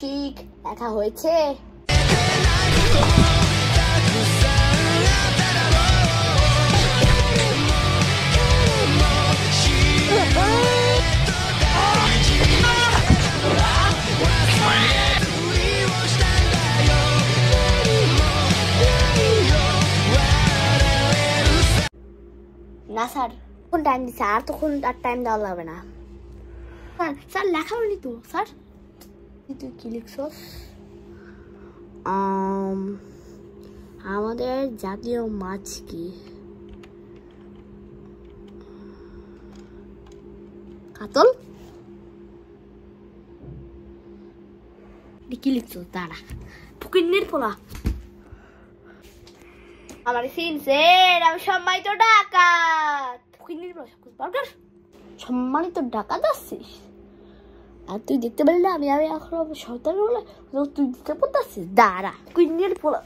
ঠিক দেখা হয়েছে। না স্যার, কোন টাইম দিচ্ছে? আর তখন আর টাইম দেওয়া লাগবে না স্যার। লেখা হয়নি তো স্যার। তুই কি লিখছস? আমাদের জাতীয় মাছ কি? কাতল। কি লিখছস? দাঁড়া, ফকিন্নির পোলা। আমার সিনছে, আমি সম্মানিত ডাকাত। ফকিন্নির পোলা সম্মানিত ডাকাত আসছিস? আর তুই দেখতে পারলি না আমি এখন সন্তান বলে তুই দিতে পড়তেছিস? দাঁড়া, কুইন্নির পোলা।